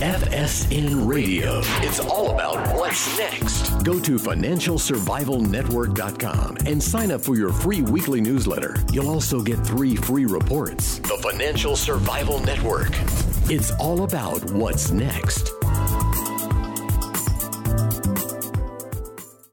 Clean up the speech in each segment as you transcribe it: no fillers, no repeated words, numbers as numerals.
FSN Radio. It's all about what's next. Go to financialsurvivalnetwork.com and sign up for your free weekly newsletter. You'll also get 3 free reports. The Financial Survival Network. It's all about what's next.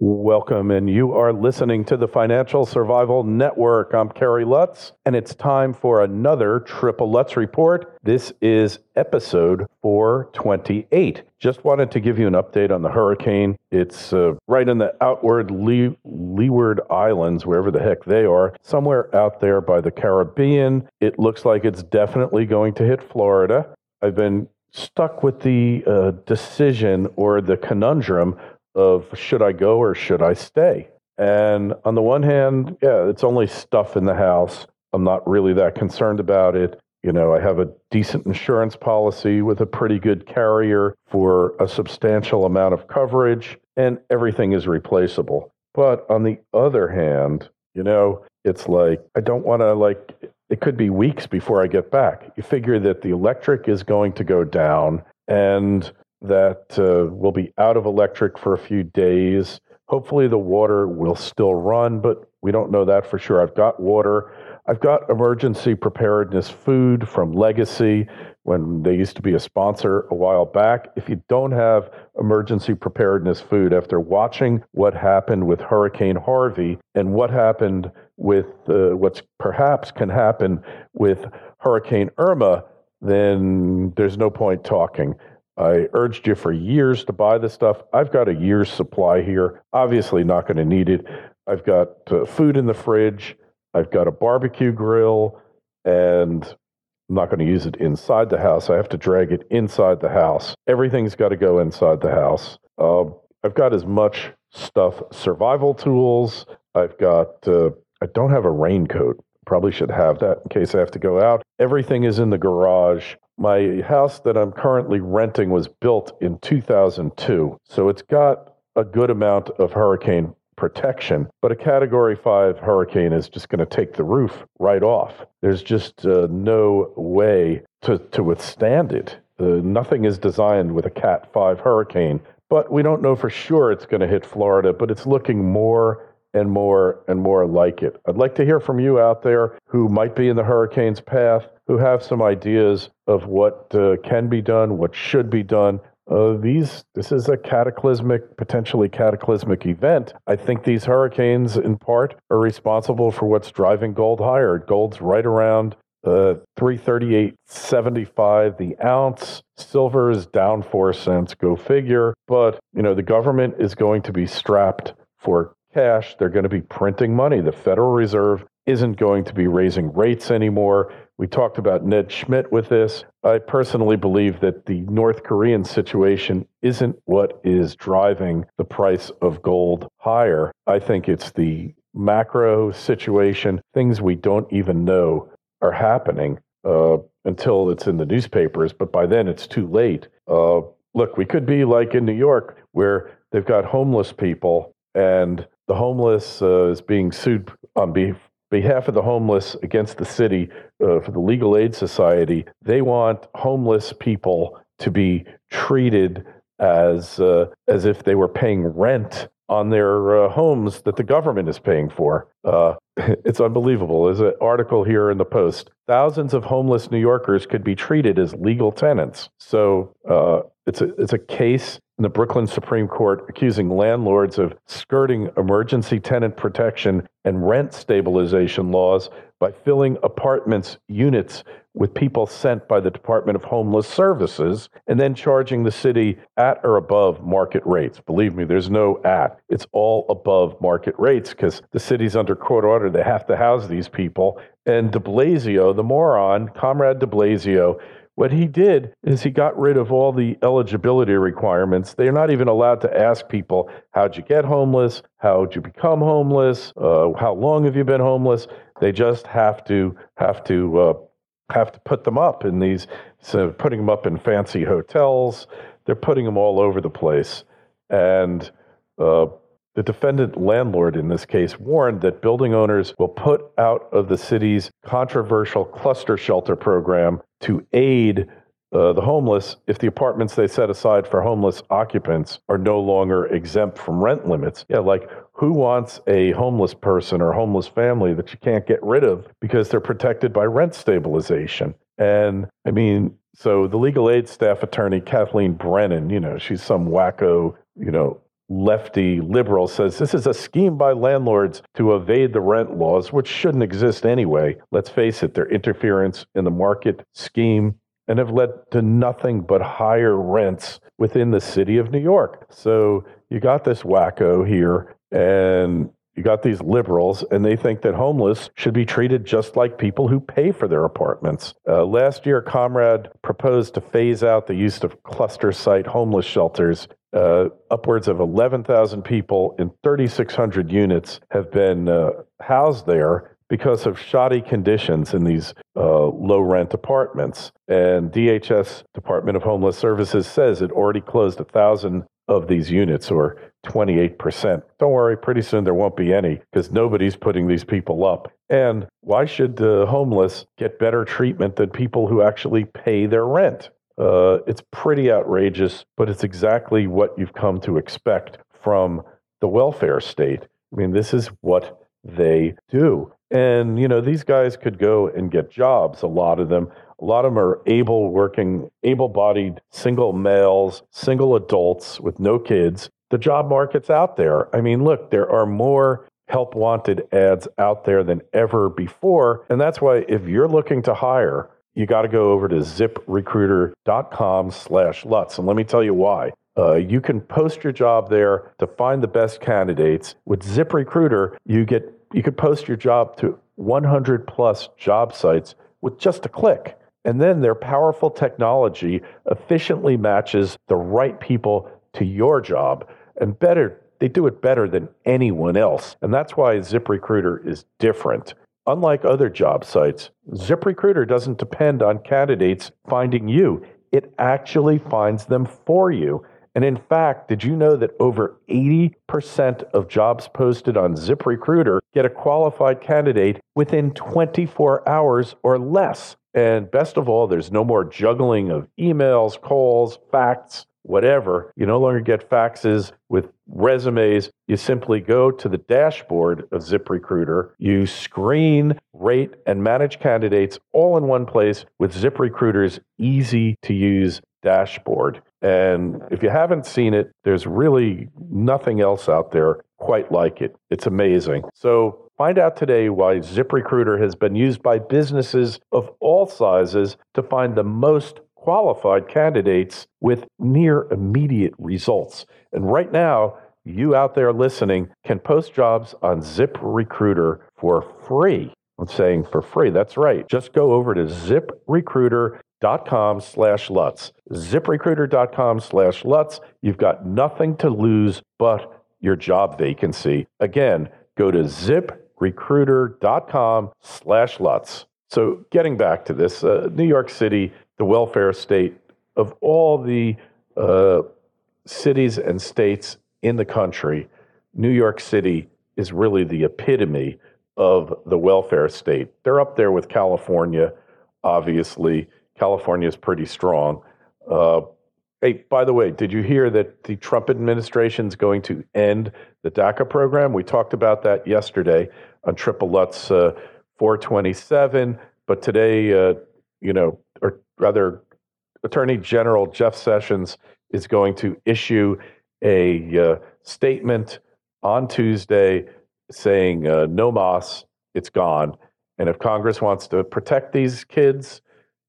Welcome, and you are listening to the Financial Survival Network. I'm Kerry Lutz, and it's time for another Triple Lutz Report. This is episode 428. Just wanted to give you an update on the hurricane. It's right in the outward leeward islands, wherever the heck they are, somewhere out there by the Caribbean. It looks like it's definitely going to hit Florida. I've been stuck with the decision or the conundrum of should I go or should I stay? And on the one hand, it's only stuff in the house. I'm not really that concerned about it. You know, I have a decent insurance policy with a pretty good carrier for a substantial amount of coverage, and everything is replaceable. But on the other hand, you know, it's like, I don't want to, it could be weeks before I get back. You figure that the electric is going to go down and that we'll be out of electric for a few days. Hopefully the water will still run, but we don't know that for sure. I've got water. I've got emergency preparedness food from Legacy when they used to be a sponsor a while back. If you don't have emergency preparedness food after watching what happened with Hurricane Harvey and what happened with what's perhaps can happen with Hurricane Irma, then there's no point talking. I urged you for years to buy this stuff. I've got a year's supply here. Obviously not going to need it. I've got food in the fridge. I've got a barbecue grill, and I'm not going to use it inside the house. I have to drag it inside the house. Everything's got to go inside the house. I've got as much stuff, survival tools. I've got, I don't have a raincoat. Probably should have that in case I have to go out. Everything is in the garage. My house that I'm currently renting was built in 2002, so it's got a good amount of hurricane protection, but a Category 5 hurricane is just going to take the roof right off. There's just no way to withstand it. Nothing is designed with a Cat 5 hurricane, but we don't know for sure it's going to hit Florida, but it's looking more and more and more like it. I'd like to hear from you out there who might be in the hurricane's path, who have some ideas of what can be done, what should be done. This is a potentially cataclysmic event. I think these hurricanes, in part, are responsible for what's driving gold higher. Gold's right around $338.75 the ounce. Silver is down 4 cents. Go figure. But you know, the government is going to be strapped for cash. They're going to be printing money. The Federal Reserve isn't going to be raising rates anymore. We talked about Ned Schmidt with this. I personally believe that the North Korean situation isn't what is driving the price of gold higher. I think it's the macro situation. Things we don't even know are happening until it's in the newspapers, but by then it's too late. Look, we could be like in New York where they've got homeless people, and the homeless is being sued on behalf of the homeless against the city for the Legal Aid Society. They want homeless people to be treated as if they were paying rent on their homes that the government is paying for. It's unbelievable. There's an article here in the Post. Thousands of homeless New Yorkers could be treated as legal tenants. So it's a case in the Brooklyn Supreme Court accusing landlords of skirting emergency tenant protection and rent stabilization laws by filling units with people sent by the Department of Homeless Services and then charging the city at or above market rates. Believe me, there's no at. It's all above market rates because the city's under court order. They have to house these people. And de Blasio, the moron, Comrade de Blasio, what he did is he got rid of all the eligibility requirements. They're not even allowed to ask people, how'd you get homeless? How'd you become homeless? How long have you been homeless? They just have to put them up in these, so putting them up in fancy hotels. They're putting them all over the place. And the defendant landlord in this case warned that building owners will put out of the city's controversial cluster shelter program to aid the homeless, if the apartments they set aside for homeless occupants are no longer exempt from rent limits. Yeah, like who wants a homeless person or homeless family that you can't get rid of because they're protected by rent stabilization? And I mean, so the legal aid staff attorney, Kathleen Brennan, she's some wacko, lefty liberal, says this is a scheme by landlords to evade the rent laws, which shouldn't exist anyway. Let's face it, their interference in the market scheme and have led to nothing but higher rents within the city of New York. So you got this wacko here, and you got these liberals, and they think that homeless should be treated just like people who pay for their apartments. Last year, Comrade proposed to phase out the use of cluster site homeless shelters. Upwards of 11,000 people in 3,600 units have been housed there because of shoddy conditions in these low-rent apartments. And DHS, Department of Homeless Services, says it already closed 1,000 of these units, or 28%. Don't worry, pretty soon there won't be any because nobody's putting these people up. And why should the homeless get better treatment than people who actually pay their rent? It's pretty outrageous, but it's exactly what you've come to expect from the welfare state. I mean, this is what they do. And, these guys could go and get jobs, a lot of them. A lot of them are able-bodied single males, single adults with no kids. The job market's out there. I mean, look, there are more help wanted ads out there than ever before. And that's why if you're looking to hire, you got to go over to ziprecruiter.com/Lutz. And let me tell you why. You can post your job there to find the best candidates. With ZipRecruiter, you could post your job to 100 plus job sites with just a click. And then their powerful technology efficiently matches the right people to your job. And they do it better than anyone else. And that's why ZipRecruiter is different. Unlike other job sites, ZipRecruiter doesn't depend on candidates finding you. It actually finds them for you. And in fact, did you know that over 80% of jobs posted on ZipRecruiter get a qualified candidate within 24 hours or less? And best of all, there's no more juggling of emails, calls, facts, whatever. You no longer get faxes with resumes. You simply go to the dashboard of ZipRecruiter. You screen, rate, and manage candidates all in one place with ZipRecruiter's easy-to-use dashboard. And if you haven't seen it, there's really nothing else out there quite like it. It's amazing. So find out today why ZipRecruiter has been used by businesses of all sizes to find the most qualified candidates with near immediate results. And right now, you out there listening can post jobs on ZipRecruiter for free. I'm saying for free. That's right. Just go over to ZipRecruiter.com/Lutz. ZipRecruiter.com/Lutz. You've got nothing to lose but your job vacancy. Again, go to ZipRecruiter.com/Lutz. So getting back to this, New York City, the welfare state of all the cities and states in the country, New York City is really the epitome of the welfare state. They're up there with California, obviously. California is pretty strong. Hey, by the way, did you hear that the Trump administration is going to end the DACA program? We talked about that yesterday on Triple Lutz 427. But today, or rather, Attorney General Jeff Sessions is going to issue a statement on Tuesday saying no mas, it's gone. And if Congress wants to protect these kids,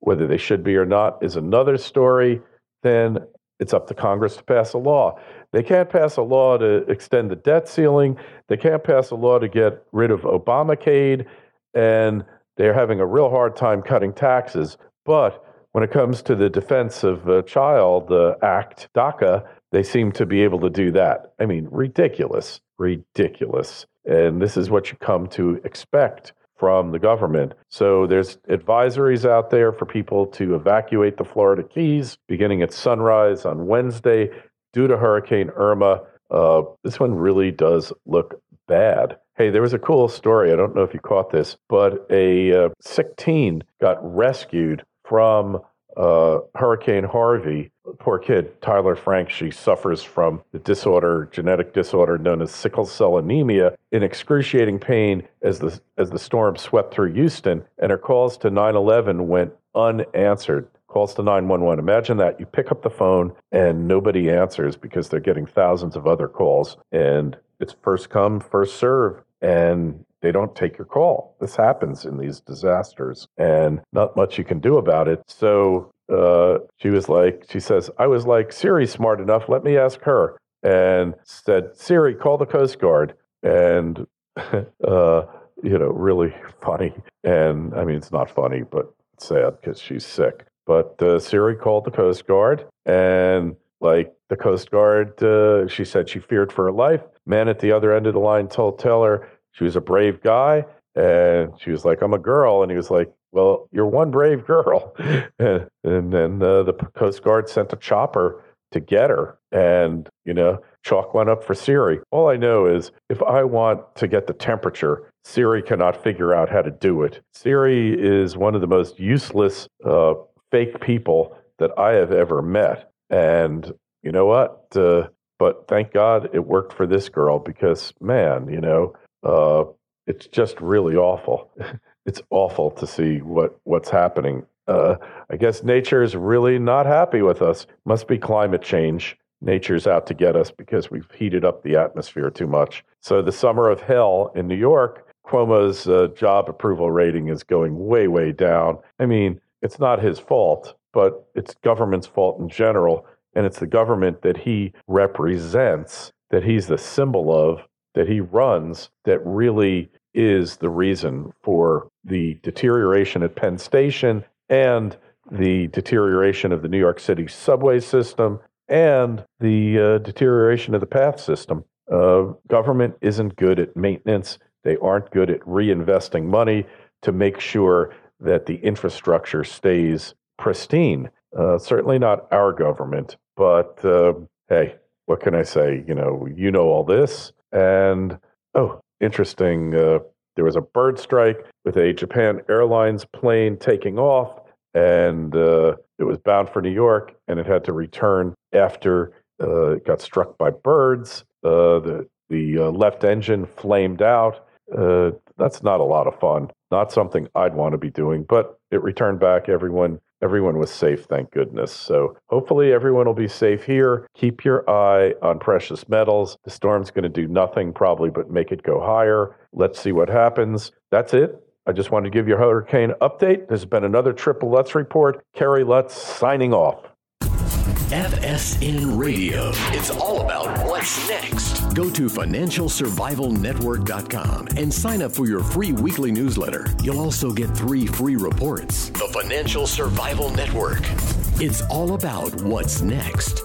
whether they should be or not is another story, then it's up to Congress to pass a law. They can't pass a law to extend the debt ceiling. They can't pass a law to get rid of Obamacare, and they're having a real hard time cutting taxes. But when it comes to the Defense of Child Act, DACA, they seem to be able to do that. I mean, ridiculous. And this is what you come to expect from the government. So there's advisories out there for people to evacuate the Florida Keys beginning at sunrise on Wednesday due to Hurricane Irma. This one really does look bad. Hey, there was a cool story. I don't know if you caught this, but a sick teen got rescued from Hurricane Harvey, poor kid, Tyler Frank, she suffers from the genetic disorder known as sickle cell anemia, in excruciating pain as the storm swept through Houston, and her calls to 911 went unanswered. Calls to 911. Imagine that. You pick up the phone and nobody answers because they're getting thousands of other calls, and it's first come, first serve, and they don't take your call. This happens in these disasters, and not much you can do about it. So she says, I was like, Siri's smart enough, let me ask her. And said, Siri, call the Coast Guard. And, really funny. And I mean, it's not funny, but it's sad because she's sick. But Siri called the Coast Guard, and the Coast Guard, she said she feared for her life. Man at the other end of the line told Taylor she was a brave guy, and she was like, I'm a girl. And he was like, well, you're one brave girl. and then the Coast Guard sent a chopper to get her, and, chalk went up for Siri. All I know is if I want to get the temperature, Siri cannot figure out how to do it. Siri is one of the most useless fake people that I have ever met. And you know what? But thank God it worked for this girl because, man, it's just really awful. It's awful to see what's happening. I guess nature is really not happy with us. Must be climate change. Nature's out to get us because we've heated up the atmosphere too much. So the summer of hell in New York, Cuomo's job approval rating is going way, way down. I mean, it's not his fault, but it's government's fault in general. And it's the government that he represents, that he's the symbol of, that he runs, that really is the reason for the deterioration at Penn Station and the deterioration of the New York City subway system and the deterioration of the path system. Government isn't good at maintenance. They aren't good at reinvesting money to make sure that the infrastructure stays pristine. Certainly not our government, but hey, what can I say? You know all this. And, interesting, there was a bird strike with a Japan Airlines plane taking off, and it was bound for New York, and it had to return after it got struck by birds. The left engine flamed out. That's not a lot of fun. Not something I'd want to be doing, but it returned back. Everyone was safe, thank goodness. So hopefully everyone will be safe here. Keep your eye on precious metals. The storm's going to do nothing probably but make it go higher. Let's see what happens. That's it. I just wanted to give you a hurricane update. There's been another Triple Lutz report. Kerry Lutz signing off. FSN Radio. It's all about what's next. Go to financialsurvivalnetwork.com and sign up for your free weekly newsletter. You'll also get 3 free reports. The Financial Survival Network. It's all about what's next.